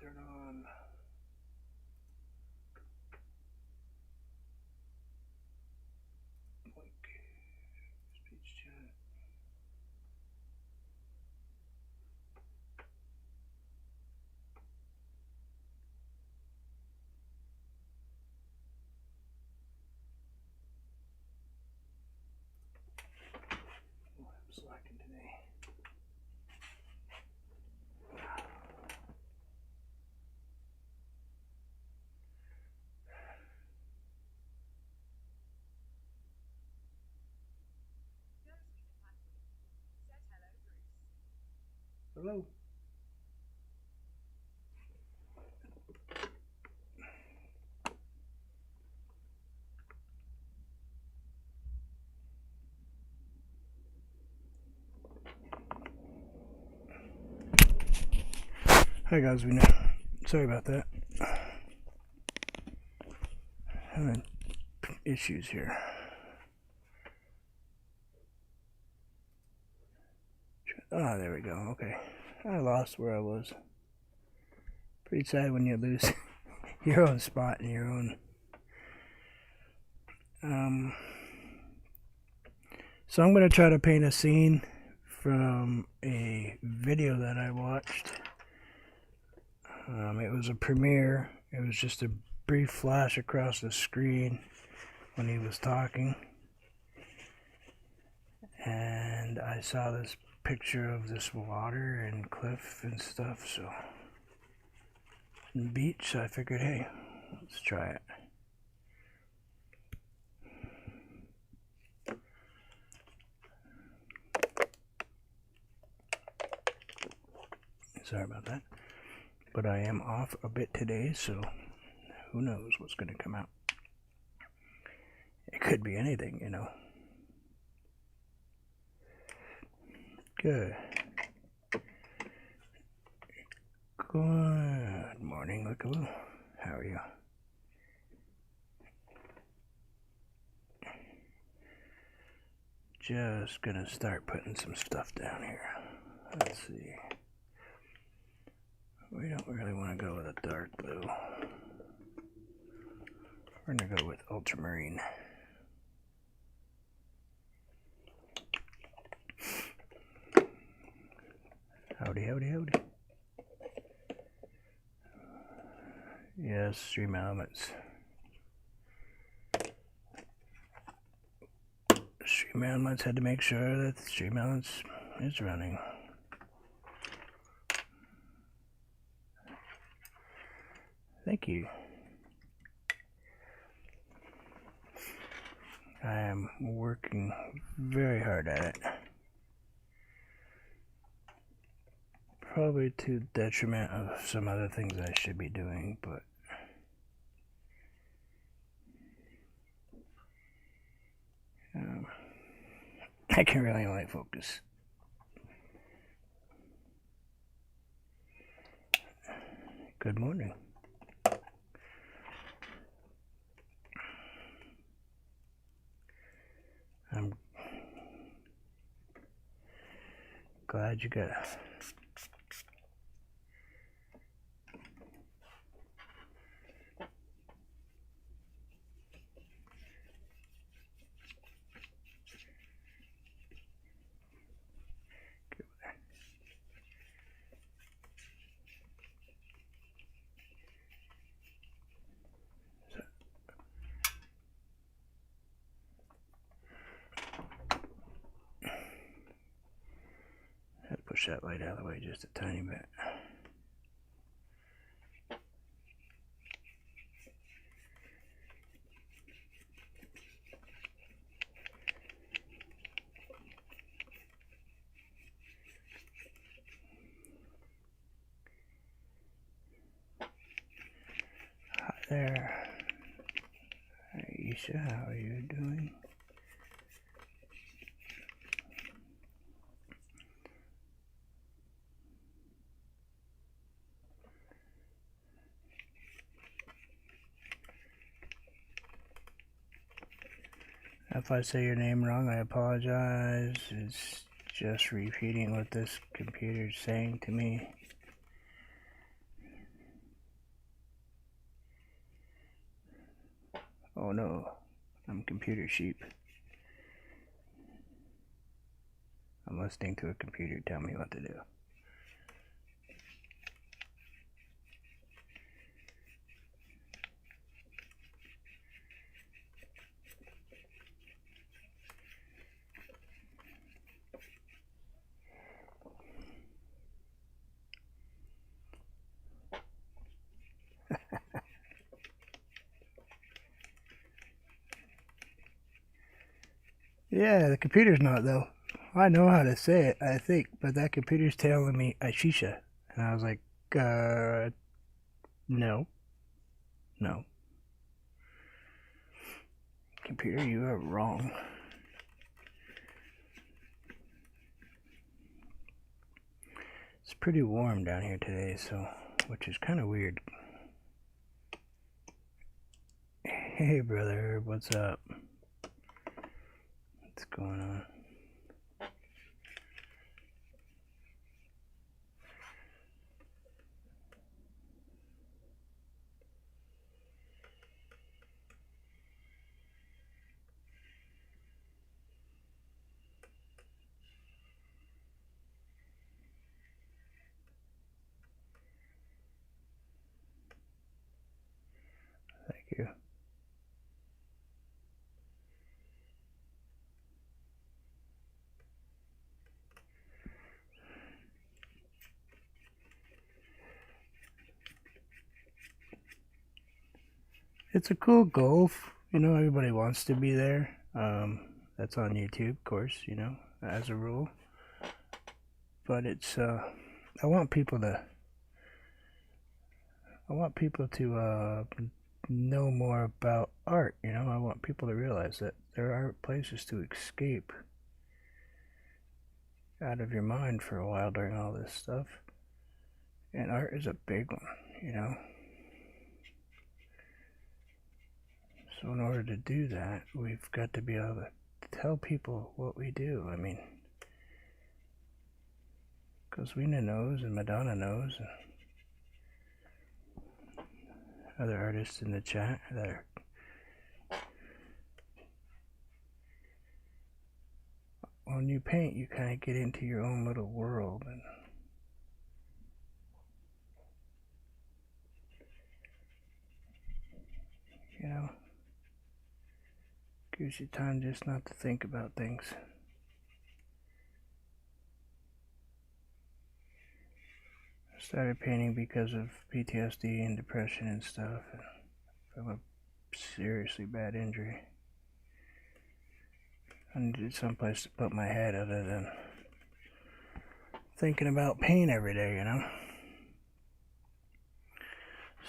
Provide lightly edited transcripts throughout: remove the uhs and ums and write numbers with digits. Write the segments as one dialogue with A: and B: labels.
A: turn on like speech chat. Oh, I'm slacking today. Hello. Hi guys, sorry about that. Having issues here. Ah, there we go. Okay, I lost where I was. Pretty sad when you lose your own spot and your own. So I'm gonna try to paint a scene from a video that I watched. It was a premiere. It was just a brief flash across the screen when he was talking, and I saw this picture of this water and cliff and stuff, so and beach, so I figured, hey, let's try it. Sorry about that, but I am off a bit today, so who knows what's going to come out. It could be anything, you know. Good morning, Lookaloo. How are you? Just gonna start putting some stuff down here. Let's see. We don't really want to go with a dark blue. We're gonna go with ultramarine. Howdy, howdy, howdy. Yes, stream elements. Stream elements had to make sure that the stream elements is running. Thank you. I am working very hard at it. Probably to the detriment of some other things I should be doing, but I can really only focus. Good morning. I'm glad you got it. Push that light out of the way just a tiny bit. Hi there. Aisha, how are you doing? If I say your name wrong, I apologize. It's just repeating what this computer's saying to me. Oh no, I'm computer sheep. I'm listening to a computer tell me what to do. Yeah, the computer's not though. I know how to say it, I think, but that computer's telling me Aishisha. And I was like, no. No. Computer, you are wrong. It's pretty warm down here today, so, which is kind of weird. Hey, brother, what's up? What's going on? Thank you. It's a cool goal. You know, everybody wants to be there. That's on YouTube, of course, you know, as a rule. But it's, I want people to know more about art, you know. I want people to realize that there are places to escape out of your mind for a while during all this stuff. And art is a big one, you know. So in order to do that, we've got to be able to tell people what we do. I mean, Coswina knows and Madonna knows, and other artists in the chat that are when you paint, you kind of get into your own little world, and you know, gives you time just not to think about things. I started painting because of PTSD and depression and stuff, and from a seriously bad injury. I needed someplace to put my head other than thinking about pain every day, you know?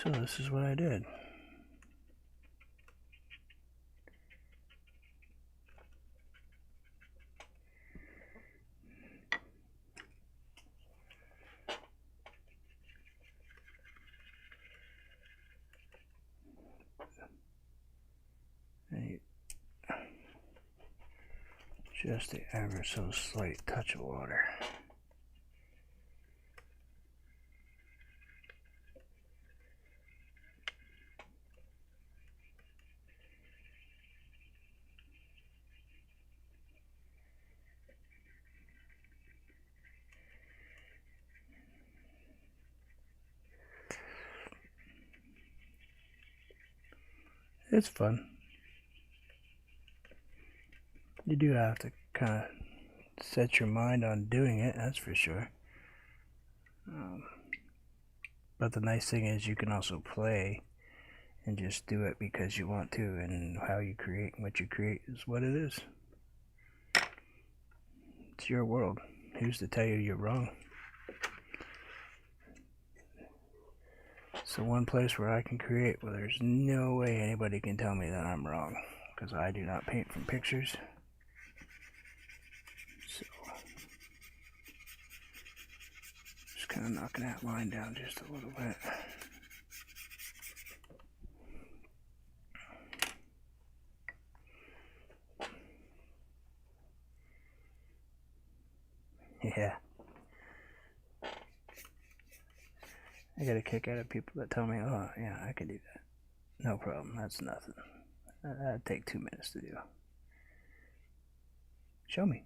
A: So this is what I did. Just the ever so slight touch of water. It's fun. You do have to kind of set your mind on doing it, that's for sure. But the nice thing is you can also play and just do it because you want to, and how you create and what you create is what it is. It's your world. Who's to tell you you're wrong? It's the one place where I can create where there's no way anybody can tell me that I'm wrong, because I do not paint from pictures. So, just kind of knocking that line down just a little bit. Yeah. I get a kick out of people that tell me, oh, yeah, I can do that. No problem, that's nothing. That'd take 2 minutes to do. Show me.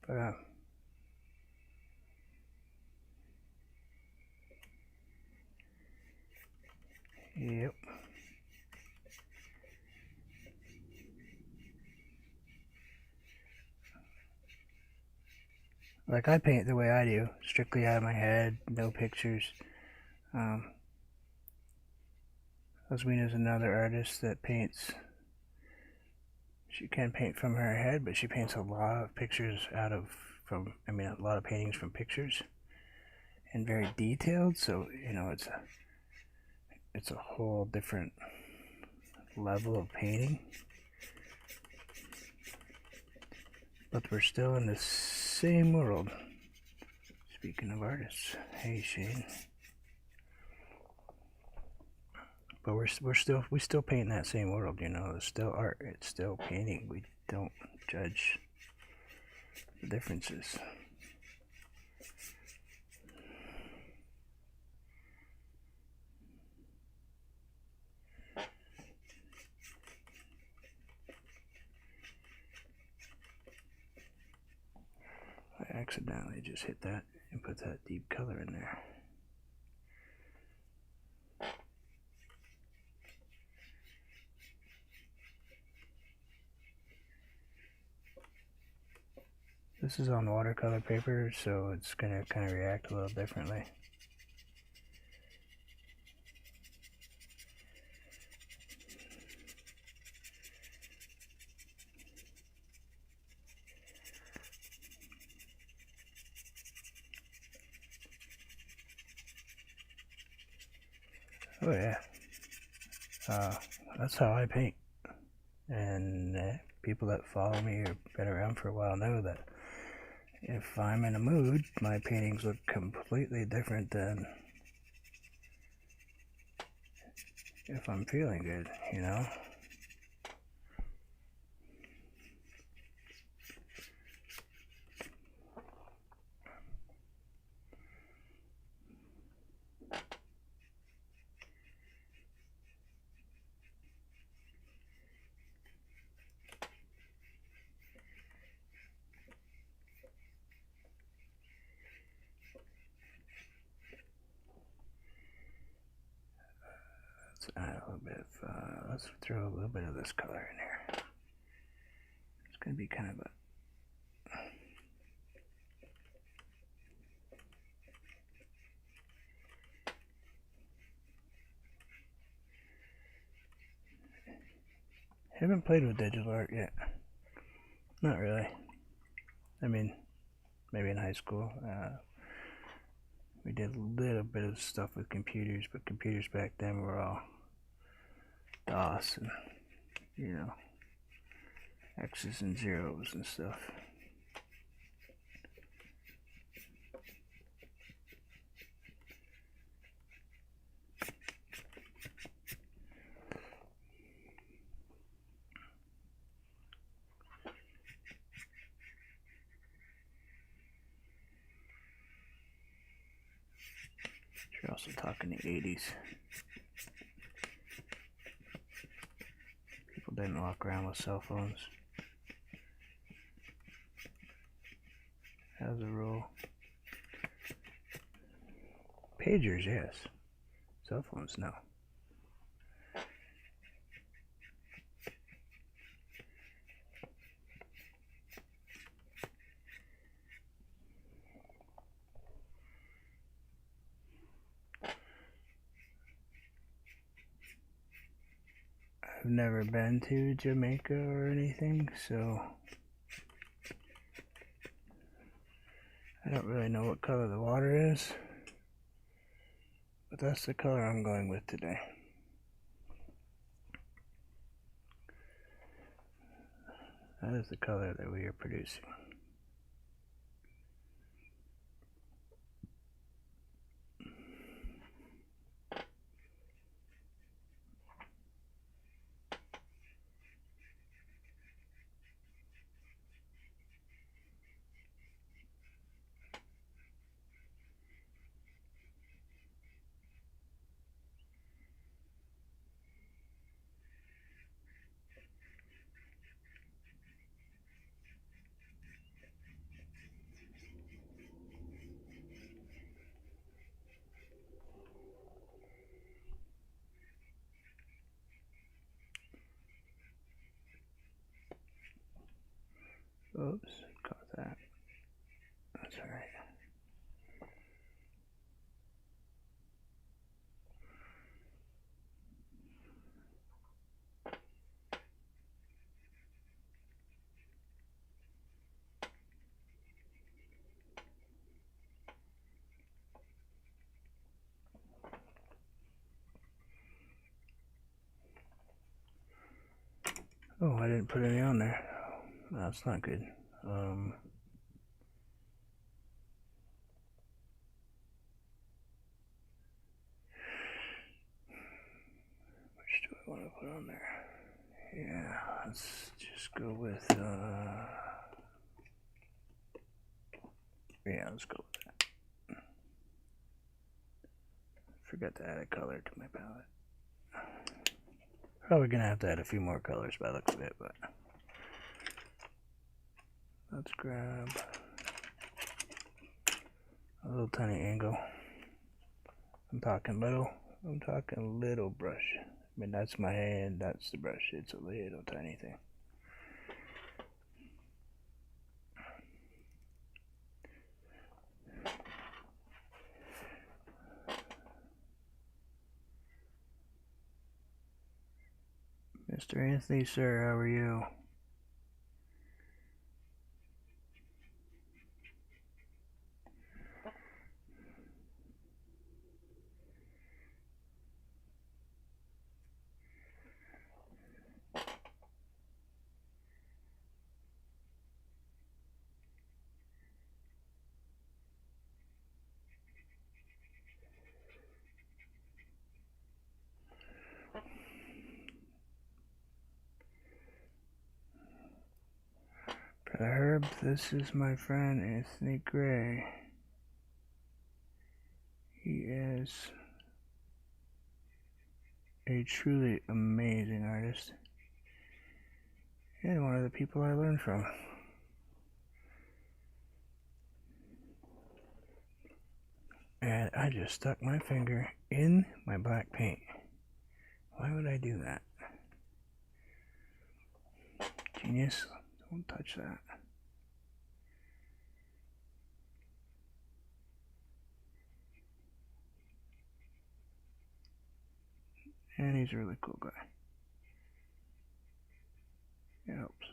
A: But yep. Like, I paint the way I do, strictly out of my head, no pictures. Oswina's another artist that paints. She can paint from her head, but she paints a lot of pictures a lot of paintings from pictures, and very detailed. So it's a whole different level of painting. But we're still in the same world. Speaking of artists, hey Shane. But we still paint in that same world, It's still art. It's still painting. We don't judge the differences. I accidentally just hit that and put that deep color in there. This is on watercolor paper, so it's going to kind of react a little differently. Oh yeah, that's how I paint, and people that follow me or been around for a while know that if I'm in a mood, my paintings look completely different than if I'm feeling good, Let's add a little bit of, let's throw a little bit of this color in here. It's going to be kind of a haven't played with digital art yet. Not really. I mean, maybe in high school. We did a little bit of stuff with computers, but computers back then were all DOS and, X's and zeros and stuff. You're also talking the 80s. People didn't walk around with cell phones. As a rule. Pagers, yes. Cell phones, no. I've never been to Jamaica or anything, so I don't really know what color the water is, but that's the color I'm going with today. That is the color that we are producing. Oops, caught that. That's alright. Oh, I didn't put any on there. That's not good. Which do I want to put on there? Yeah, let's just go with, yeah, let's go with that. Forgot to add a color to my palette. Probably gonna have to add a few more colors by the looks of it, but let's grab a little tiny angle. I'm talking little brush. I mean, that's my hand, that's the brush. It's a little tiny thing. Mr. Anthony, sir, how are you? Herb, this is my friend Anthony Gray. He is a truly amazing artist and one of the people I learned from. And I just stuck my finger in my black paint. Why would I do that? Genius, don't touch that. And he's a really cool guy. It helps.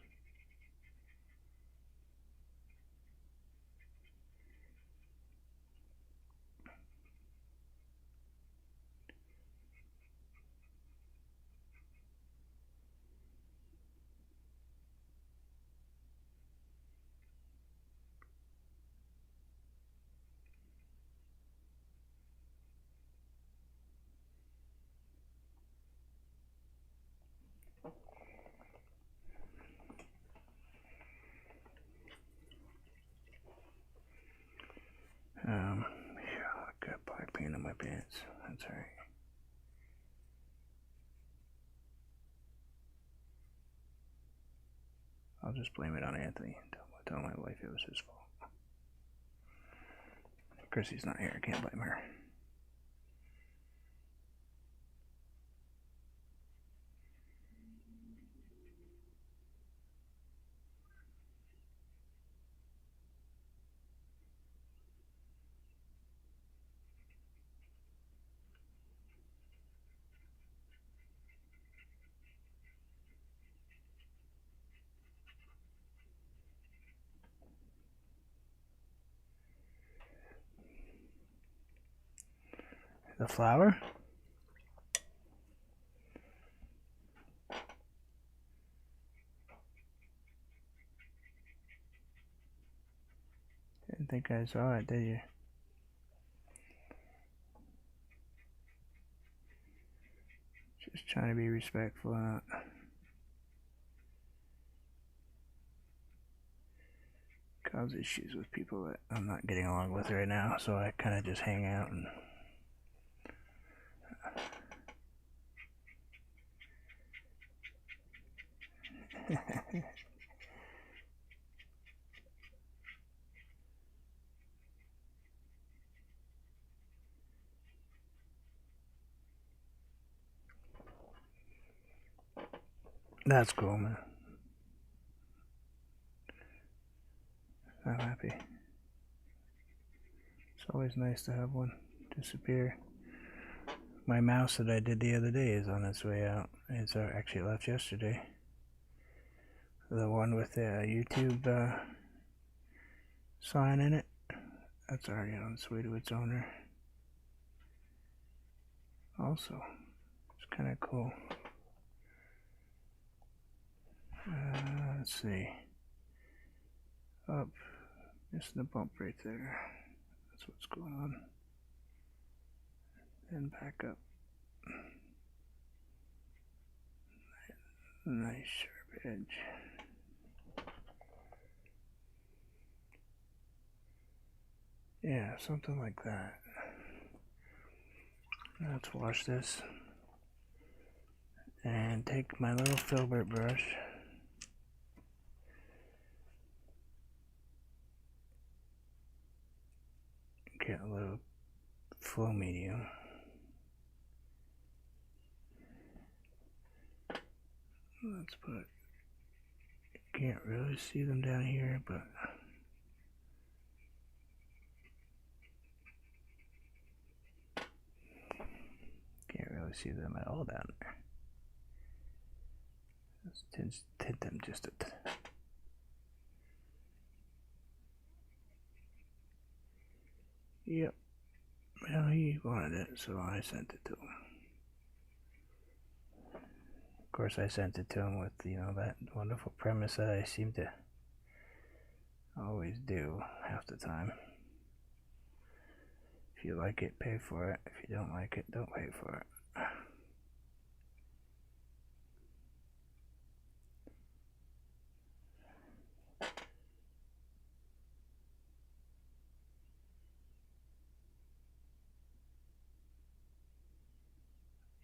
A: Yeah, I got black paint on my pants. That's alright. I'll just blame it on Anthony. Tell my wife it was his fault. Chrissy's not here. I can't blame her. The flower? Didn't think I saw it, did you? Just trying to be respectful and not cause issues with people that I'm not getting along with right now, so I kind of just hang out and that's cool, man. I'm happy. It's always nice to have one disappear. My mouse that I did the other day is on its way out. It's actually left yesterday. The one with the YouTube sign in it, that's already on its way to its owner. Also, it's kind of cool. Let's see. Up, missing the bump right there. That's what's going on. Then back up. Nice sharp edge. Yeah, something like that. Let's wash this and take my little filbert brush. Get a little flow medium. Let's put, can't really see them down here, but can't really see them at all down there. Let's tint them just a Yep. Well, he wanted it, so I sent it to him. Of course, I sent it to him with, that wonderful premise that I seem to always do half the time. If you like it, pay for it. If you don't like it, don't pay for it.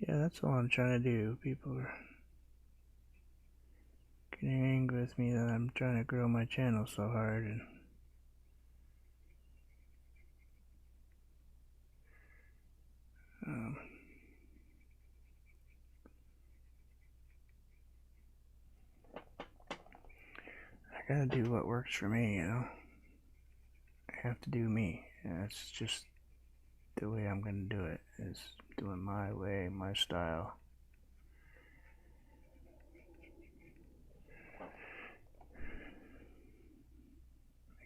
A: Yeah, that's all I'm trying to do. People are getting angry with me that I'm trying to grow my channel so hard, and I gotta do what works for me, I have to do me. And that's just the way I'm gonna do it, is doing my way, my style. I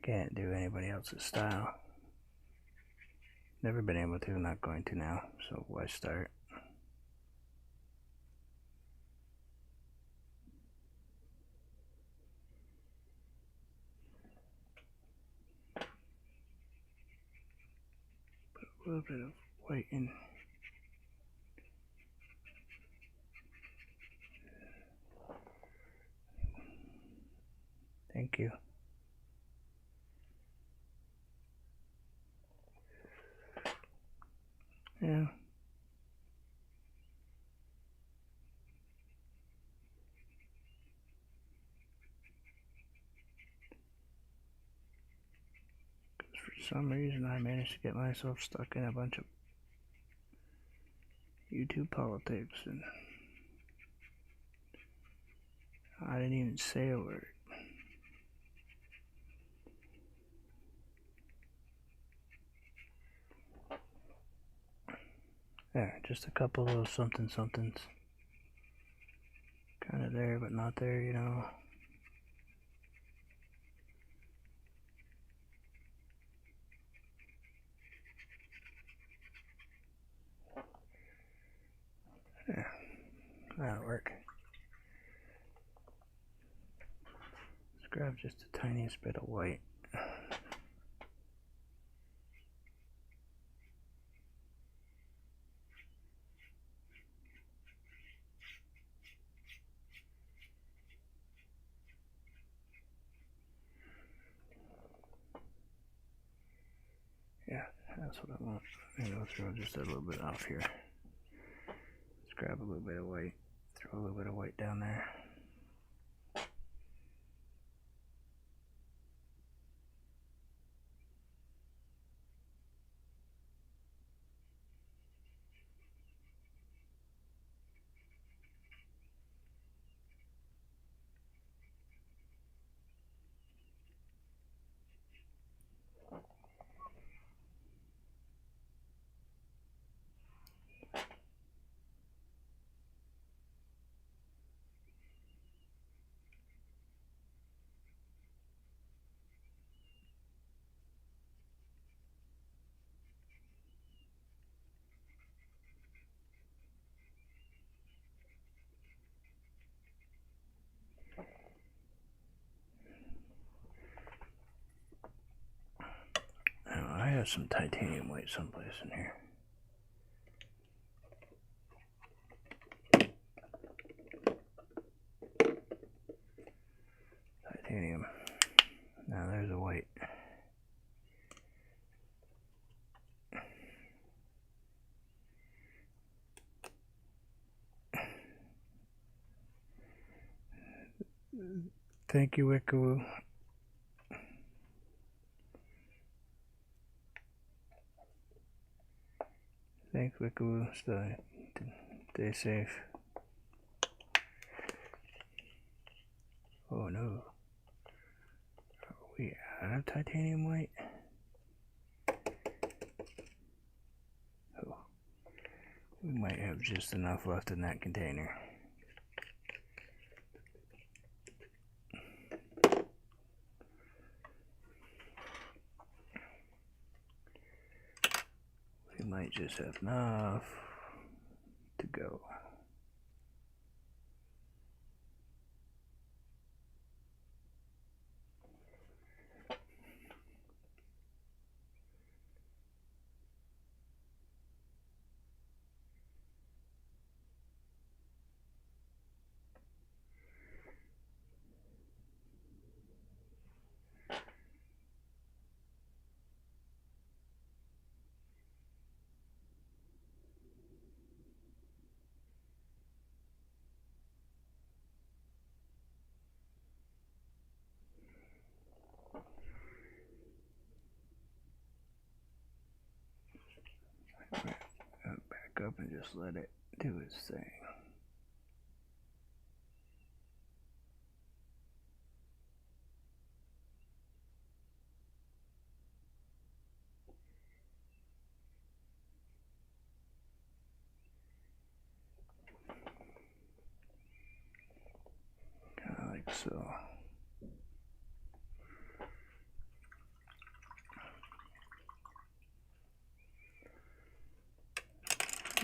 A: can't do anybody else's style. Never been able to, not going to now, so why start? Put a little bit of white in. Thank you. Yeah. For some reason, I managed to get myself stuck in a bunch of YouTube politics, and I didn't even say a word. There, just a couple of something somethings. Kind of there, but not there, Yeah, that'll work. Let's grab just the tiniest bit of white. Yeah, that's what I want. I'm gonna throw just a little bit off here. Let's grab a little bit of white, throw a little bit of white down there. have some titanium white someplace in here. Titanium. Now there's a white. Thank you, Wickaroo. Thanks, Wickaroo. Stay safe. Oh no. Are we out of titanium white? Oh. We might have just enough left in that container. We might just have enough to go. Back up and just let it do its thing. Kind of like so.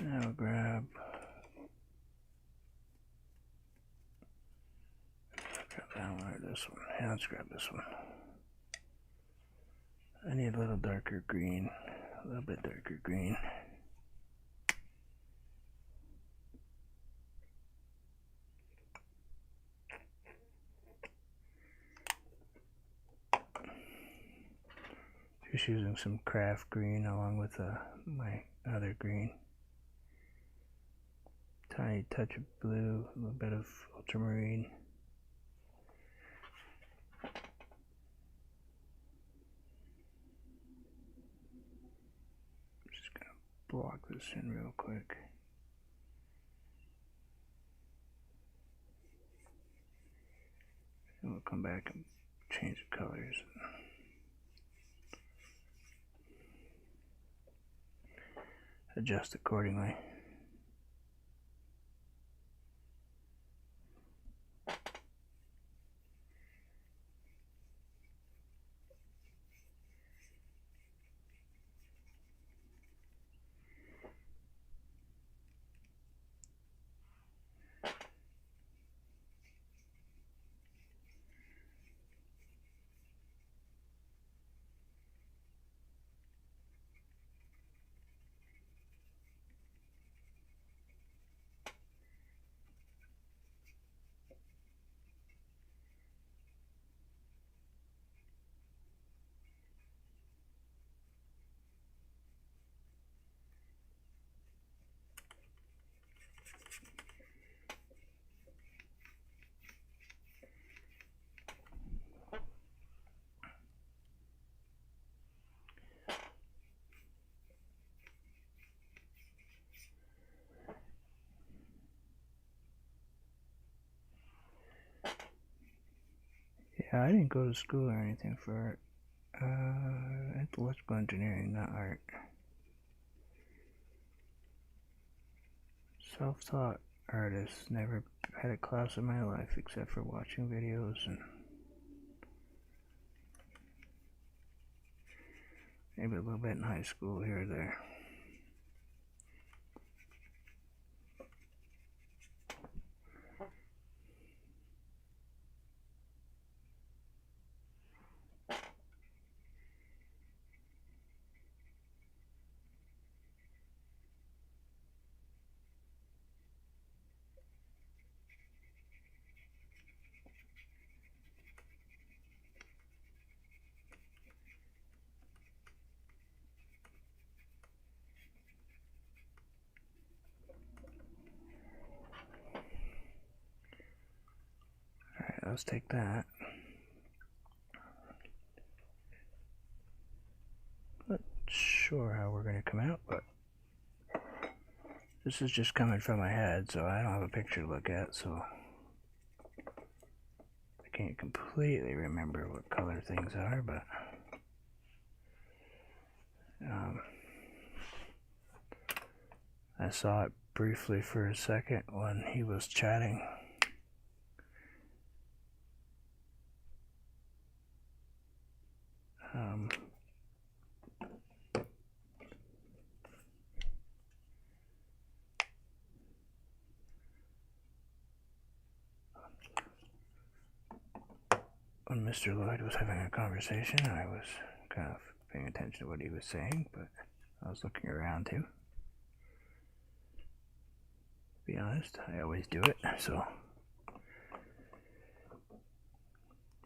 A: Now grab that one or this one. Yeah, let's grab this one. I need a little darker green, a little bit darker green. Just using some craft green along with my other green. Tiny touch of blue, a little bit of ultramarine. Just gonna block this in real quick. And we'll come back and change the colors. Adjust accordingly. Yeah, I didn't go to school or anything for it. It's electrical engineering, not art. Self-taught artist. Never had a class in my life except for watching videos and maybe a little bit in high school here or there. let's take that. Not sure how we're going to come out, but this is just coming from my head, so I don't have a picture to look at, so I can't completely remember what color things are, but I saw it briefly for a second when he was chatting. When Mr. Lloyd was having a conversation, I was kind of paying attention to what he was saying, but I was looking around too. To be honest, I always do it, so.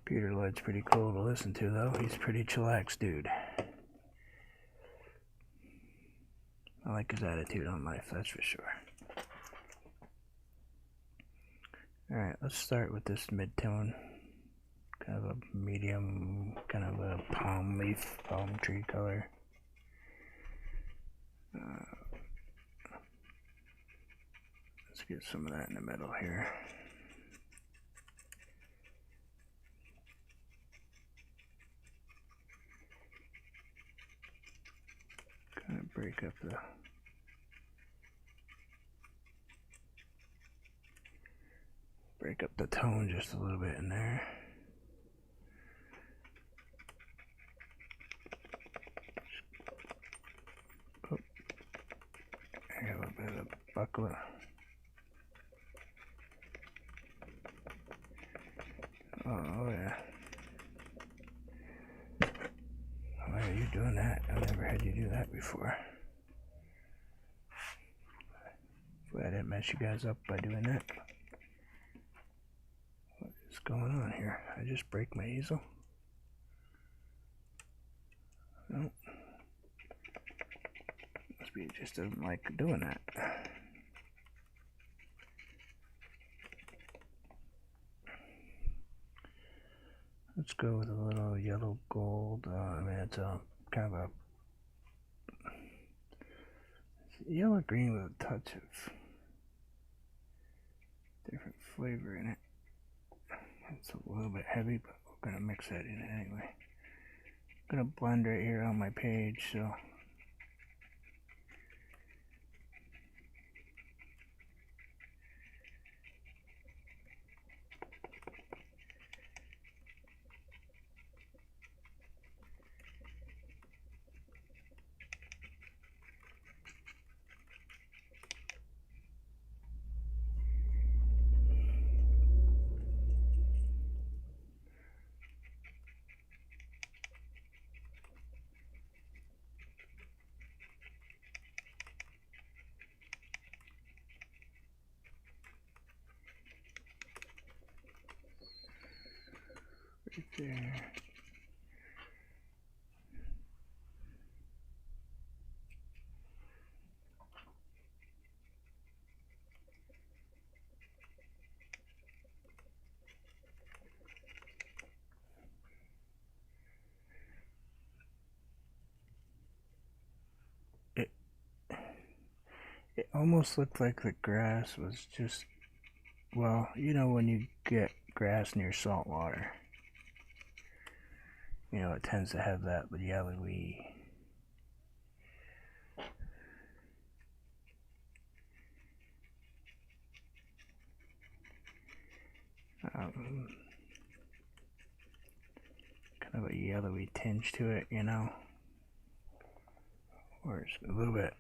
A: Peter Lloyd's pretty cool to listen to, though. He's a pretty chillax dude. I like his attitude on life, that's for sure. Alright, let's start with this mid-tone. Kind of a medium, kind of a palm leaf, palm tree color. Let's get some of that in the middle here. Kind of break up the tone just a little bit in there. Oh, I got a little bit of buckler. Oh yeah. Why are you doing that? I've never had you do that before. Glad I didn't mess you guys up by doing that. What is going on here? I just break my easel? No. Must be it just doesn't like doing that. Let's go with a little yellow gold. I mean, it's a kind of a yellow green with a touch of different flavor in it. It's a little bit heavy, but we're gonna mix that in anyway. I'm gonna blend right here on my page, so. Right there. It almost looked like the grass was just, well, you know when you get grass near salt water, you know, it tends to have that yellowy, kind of a yellowy tinge to it, you know, or it's a little bit.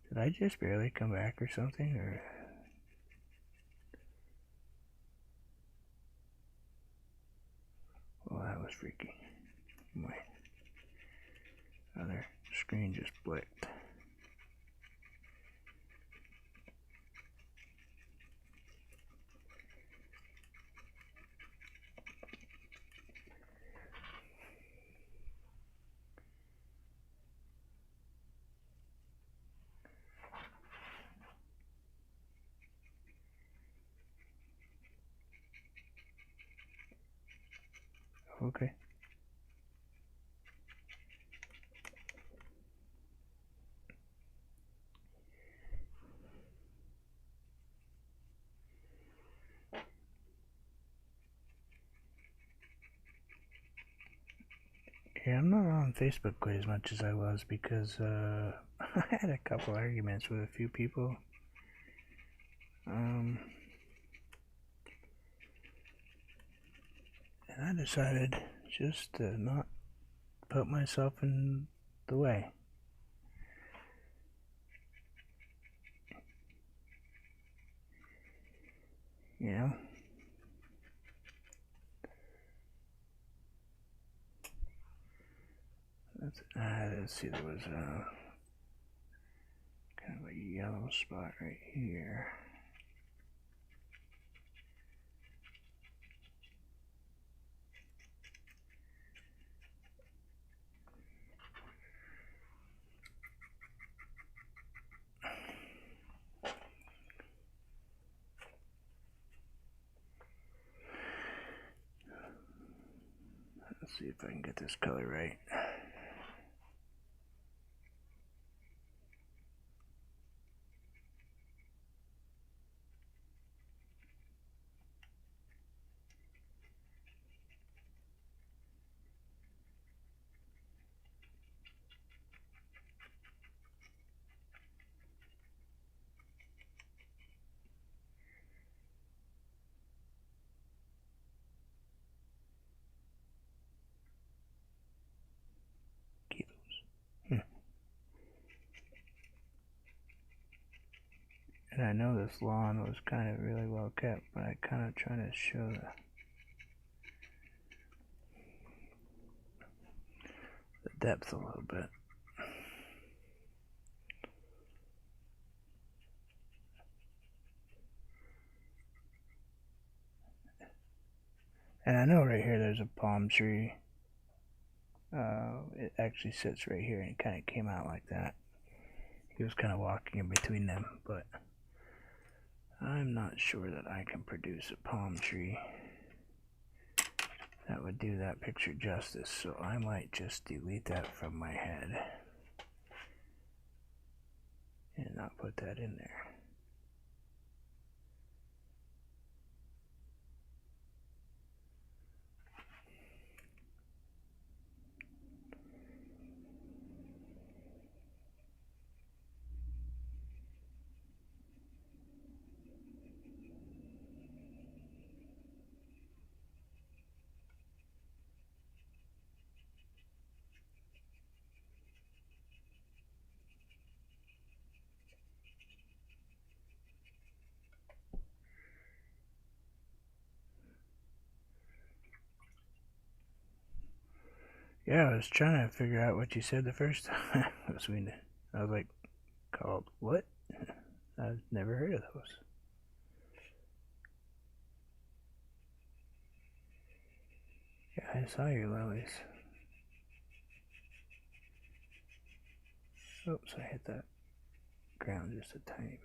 A: Did I just barely come back or something, or? Well, that was freaky. My other screen just blinked. okay. Yeah, I'm not on Facebook quite as much as I was because I had a couple arguments with a few people. And I decided just to not put myself in the way. You know? Let's see, there was kind of a yellow spot right here. Let's see if I can get this color right. And I know this lawn was kind of really well kept, but I kind of trying to show the depth a little bit. And I know right here there's a palm tree. It actually sits right here and it kind of came out like that. He was kind of walking in between them, but I'm not sure that I can produce a palm tree that would do that picture justice, so I might just delete that from my head and not put that in there. Yeah, I was trying to figure out what you said the first time. I was like, called what? I've never heard of those. Yeah, I saw your lilies. Oops, I hit that ground just a tiny bit.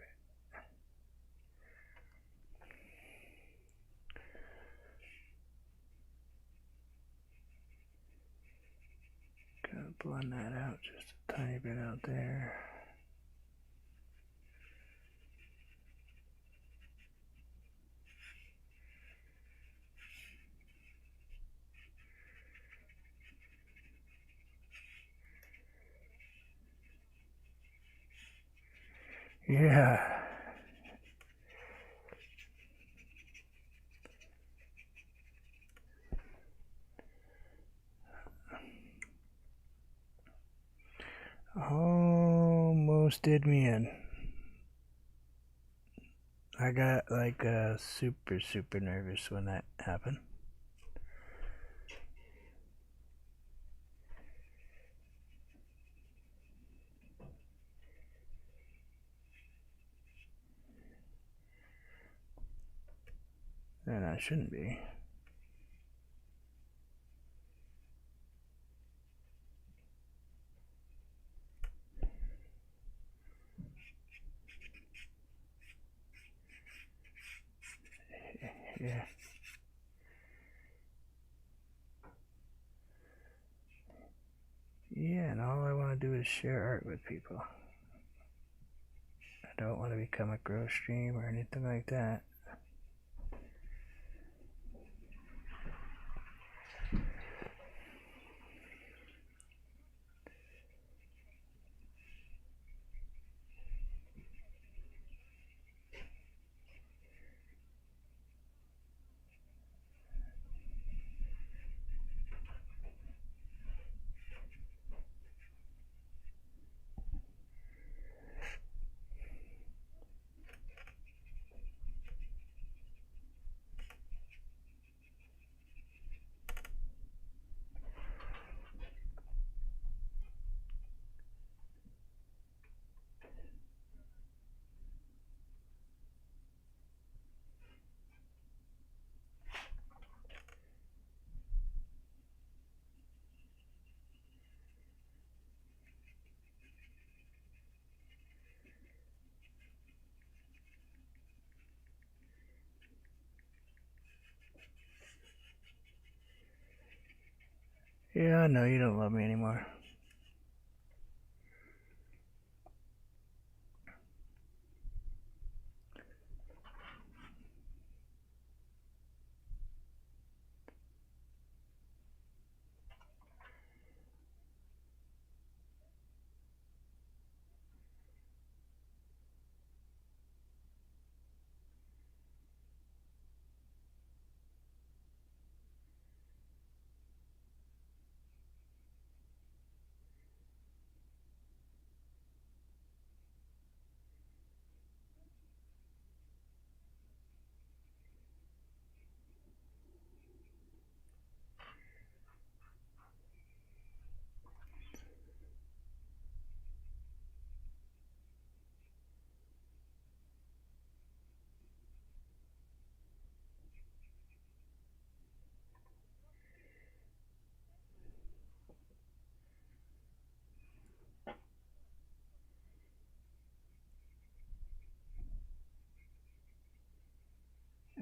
A: Gonna blend that out just a tiny bit out there. Yeah. Almost did me in. I got like super nervous when that happened. And I shouldn't be. Yeah. just share art with people. I don't want to become a grow stream or anything like that. Yeah, I know you don't love me anymore.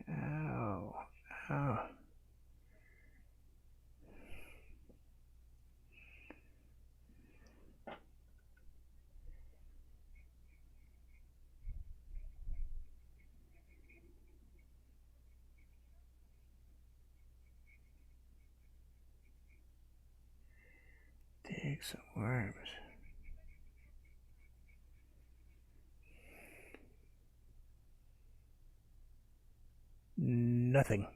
A: Ow. Ow. Dig some worms. Nothing.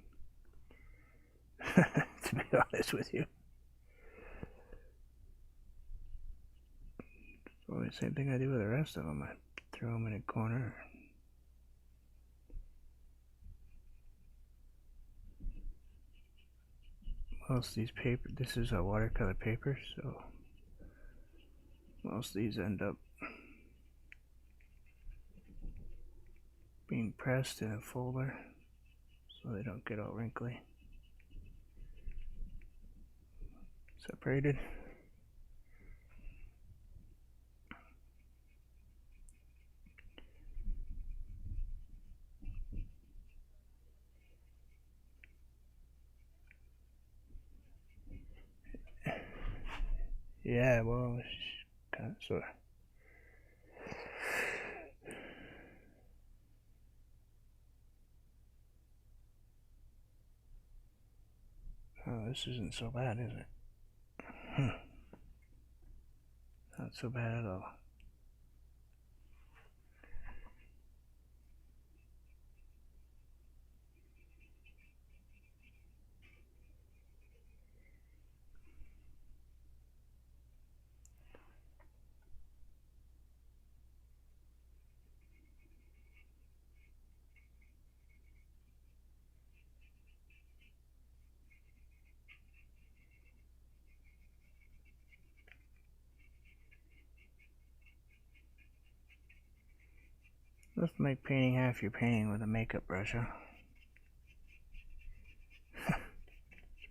A: To be honest with you. It's always the same thing I do with the rest of them. I throw them in a corner. Most of these paper, this is a watercolor paper, so most of these end up being pressed in a folder so they don't get all wrinkly. Separated. Yeah, well, kind of, sort of. Oh, this isn't so bad, is it? Not so bad at all. Let's make painting half your painting with a makeup brush, huh? That's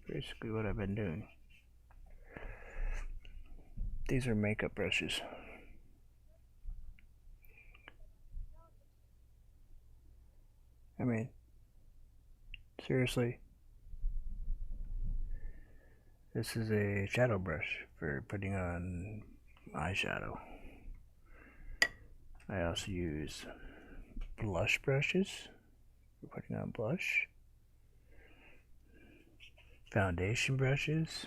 A: basically what I've been doing. These are makeup brushes. I mean, seriously, this is a shadow brush for putting on eyeshadow. I also use blush brushes for putting on blush, foundation brushes,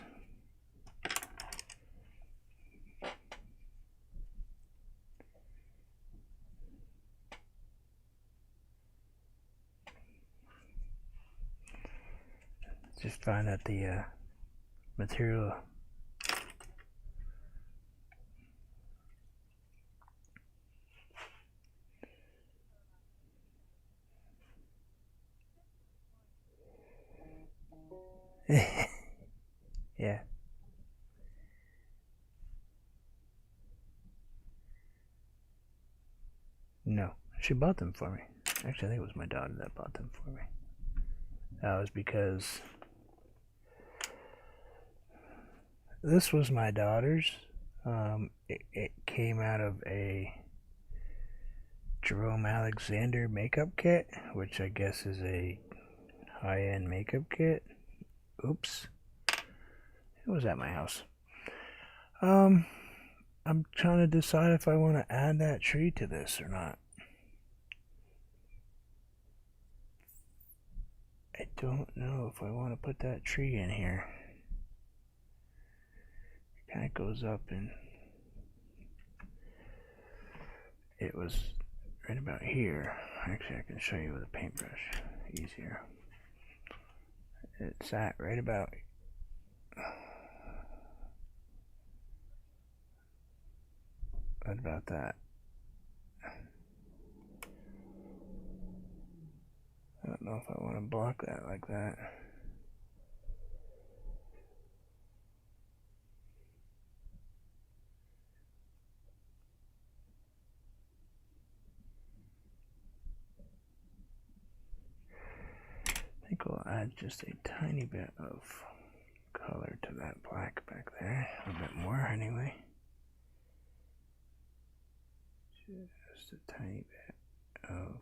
A: just find that the material yeah. No, she bought them for me. Actually, I think it was my daughter that bought them for me. That was because this was my daughter's. It came out of a Jerome Alexander makeup kit, which I guess is a high-end makeup kit. Oops. It was at my house. I'm trying to decide if I want to add that tree to this or not. I don't know if I want to put that tree in here. It kind of goes up, and it was right about here. Actually, I can show you with a paintbrush. Easier. It sat right about that. I don't know if I want to block that like that. I think we'll add just a tiny bit of color to that black back there. A bit more anyway. Just a tiny bit of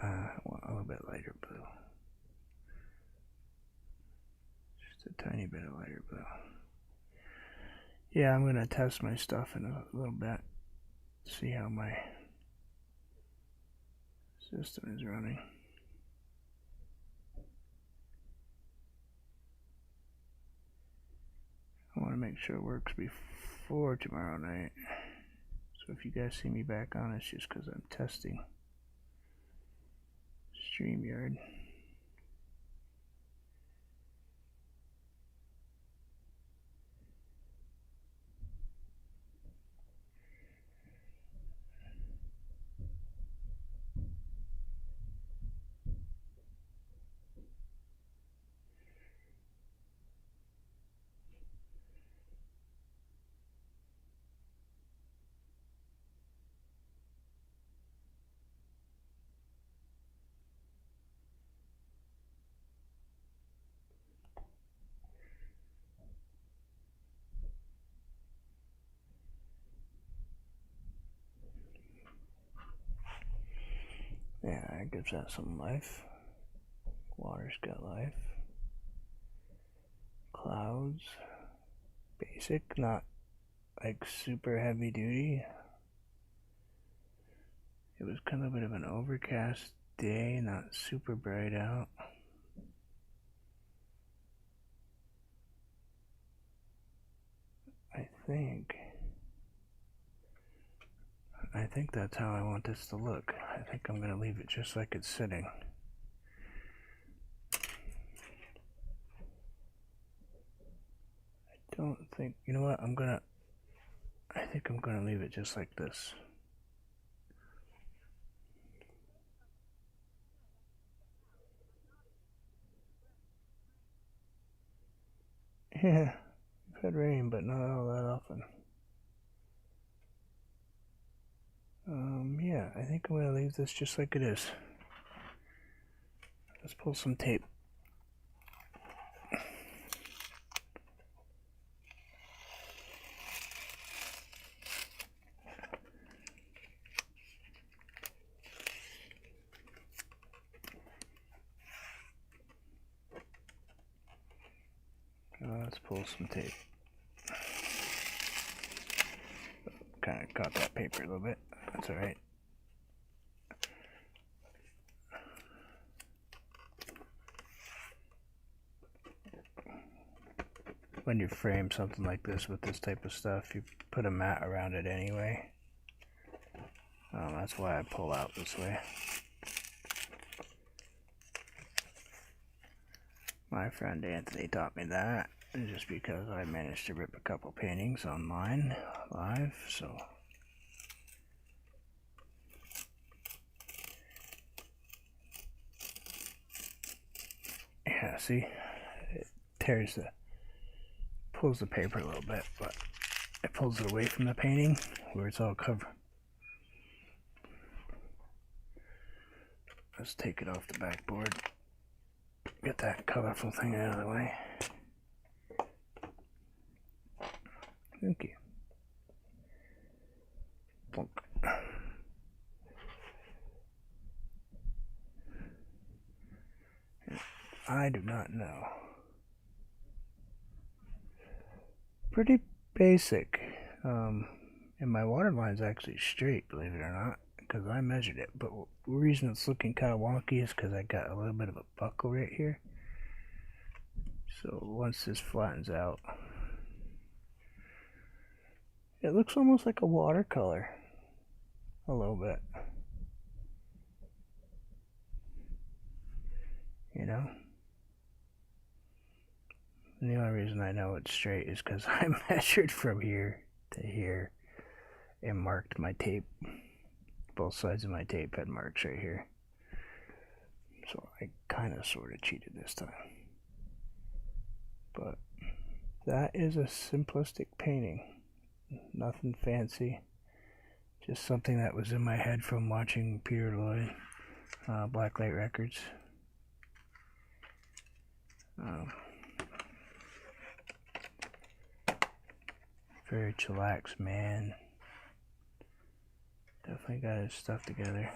A: a little bit lighter blue. Just a tiny bit of lighter blue. Yeah, I'm gonna test my stuff in a little bit. See how my system is running. I want to make sure it works before tomorrow night. So if you guys see me back on, it's just because I'm testing StreamYard. Yeah, it gives that some life. Water's got life. Clouds. Basic, not like super heavy duty. It was kind of a bit of an overcast day, not super bright out. I think that's how I want this to look. I think I'm gonna leave it just like it's sitting. I don't think, you know what, I think I'm gonna leave it just like this. Yeah, we've had rain, but not all that often. Yeah, I think I'm gonna leave this just like it is. Let's pull some tape. Let's pull some tape. Kind of caught that paper a little bit. That's alright. When you frame something like this with this type of stuff, you put a mat around it anyway. That's why I pull out this way. My friend Anthony taught me that, just because I managed to rip a couple paintings online live, so yeah, see, it pulls the paper a little bit, but it pulls it away from the painting where it's all covered. Let's take it off the backboard. Get that colorful thing out of the way. Thank you. Plunk. I do not know. Pretty basic. And my waterline's actually straight, believe it or not, because I measured it. But the reason it's looking kind of wonky is because I got a little bit of a buckle right here. So once this flattens out, it looks almost like a watercolor. A little bit. You know? And the only reason I know it's straight is because I measured from here to here and marked my tape. Both sides of my tape had marks right here. So I kind of sort of cheated this time. But that is a simplistic painting. Nothing fancy. Just something that was in my head from watching Peter Lloyd, Blacklight Records. Very chillax man. Definitely got his stuff together.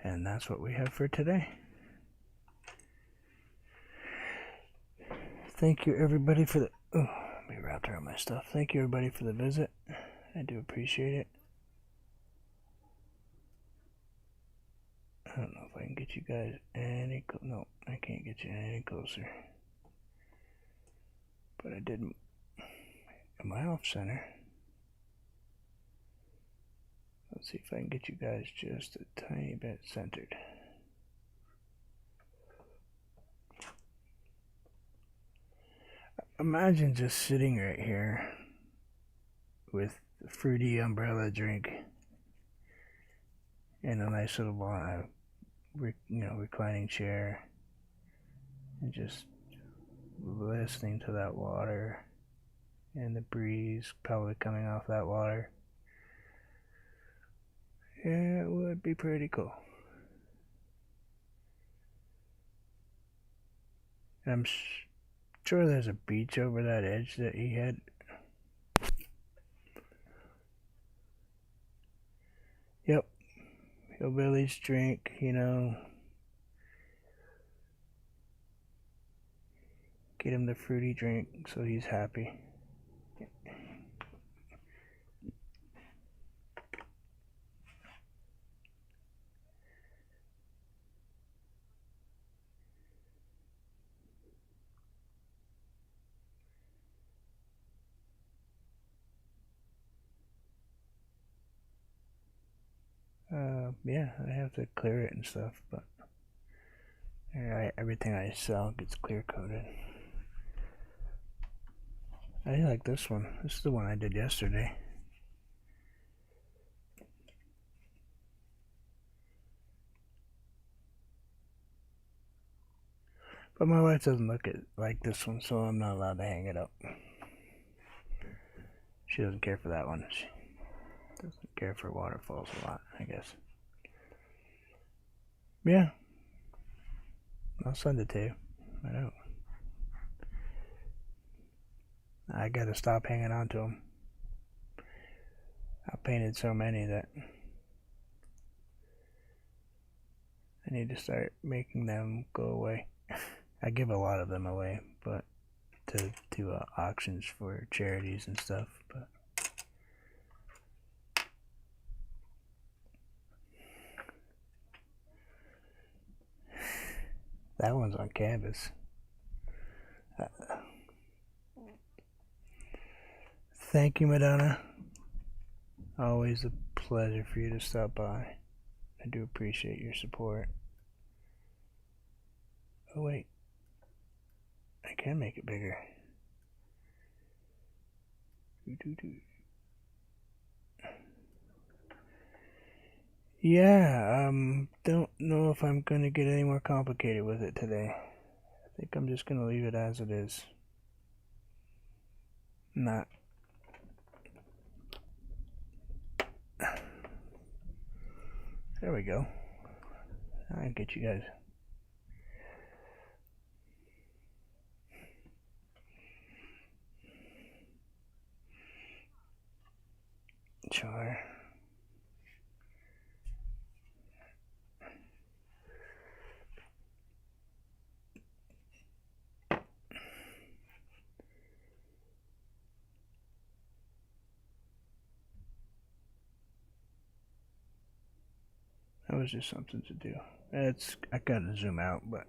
A: And that's what we have for today. Thank you everybody for the... Oh, let me wrap around my stuff. Thank you everybody for the visit. I do appreciate it. I don't know if I can get you guys any... No, I can't get you any closer. But I did... Am I off center? Let's see if I can get you guys just a tiny bit centered. Imagine just sitting right here with a fruity umbrella drink and a nice little reclining chair, and just listening to that water and the breeze probably coming off that water. Yeah, it would be pretty cool. And I'm sure there's a beach over that edge that he had. Yep. Hillbilly's drink, you know. Get him the fruity drink so he's happy. Yeah, I have to clear it and stuff, but everything I sell gets clear coated. I like this one. This is the one I did yesterday. But my wife doesn't look like this one, so I'm not allowed to hang it up. She doesn't care for that one. She doesn't care for waterfalls a lot, I guess. Yeah. I'll send it to you. I know. I gotta stop hanging on to them. I painted so many that I need to start making them go away. I give a lot of them away, but to auctions for charities and stuff. But that one's on canvas. Thank you, Madonna. Always a pleasure for you to stop by. I do appreciate your support. Oh wait, I can make it bigger. Yeah, don't know if I'm gonna get any more complicated with it today. I think I'm just gonna leave it as it is. Not. There we go. I can get you guys. Sure. That was just something to do. I gotta zoom out, but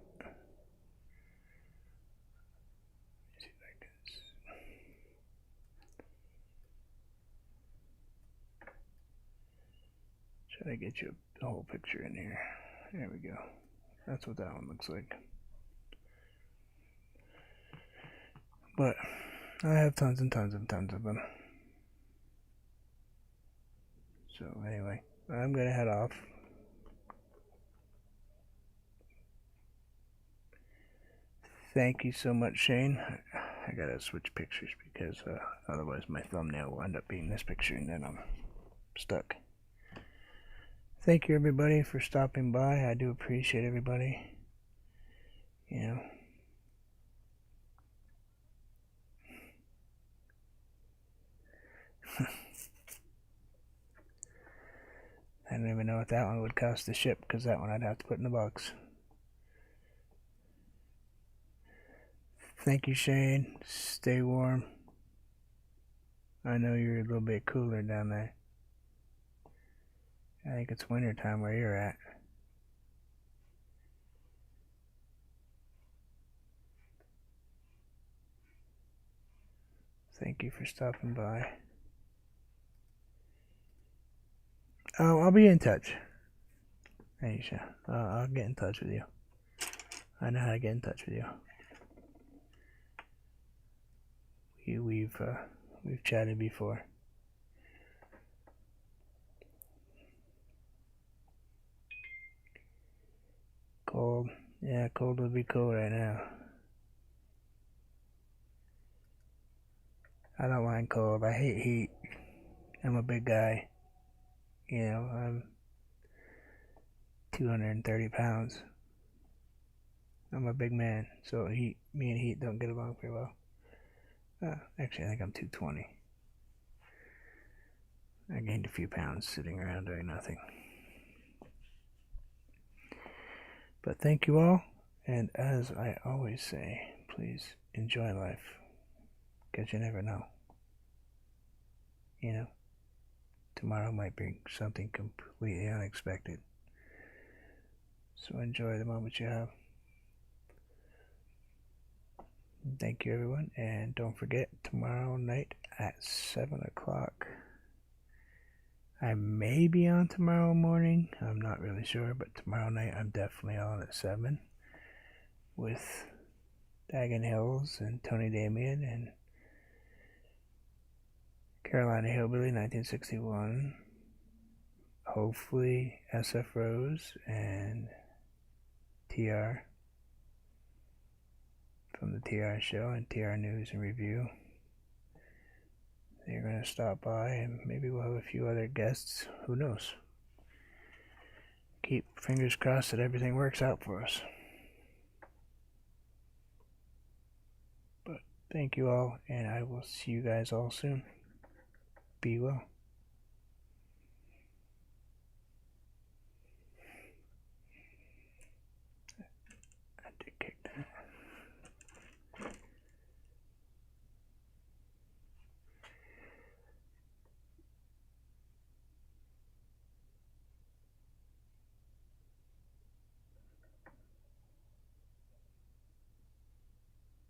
A: see if I can. Try to get you a whole picture in here. There we go. That's what that one looks like. But I have tons and tons and tons of them. So anyway, I'm gonna head off. Thank you so much, Shane. I gotta switch pictures because otherwise my thumbnail will end up being this picture and then I'm stuck. Thank you everybody for stopping by. I do appreciate everybody. You know. I don't even know what that one would cost to ship because that one I'd have to put in the box. Thank you, Shane. Stay warm. I know you're a little bit cooler down there. I think it's winter time where you're at. Thank you for stopping by. Oh, I'll be in touch. Aisha, I'll get in touch with you. I know how to get in touch with you. We've chatted before. Cold. Yeah, cold would be cold right now. I don't mind cold. I hate heat. I'm a big guy. You know, I'm 230 pounds. I'm a big man, so me and heat don't get along very well. Actually, I think I'm 220. I gained a few pounds sitting around doing nothing. But thank you all, and as I always say, please enjoy life, because you never know. You know, tomorrow might bring something completely unexpected. So enjoy the moment you have. Thank you, everyone, and don't forget, tomorrow night at 7 o'clock. I may be on tomorrow morning. I'm not really sure, but tomorrow night I'm definitely on at 7 with Dagon Hills and Tony Damien and Carolina Hillbilly 1961. Hopefully SF Rose and TR from the TR show and TR News and Review. They're going to stop by and maybe we'll have a few other guests. Who knows? Keep fingers crossed that everything works out for us. But thank you all, and I will see you guys all soon. Be well.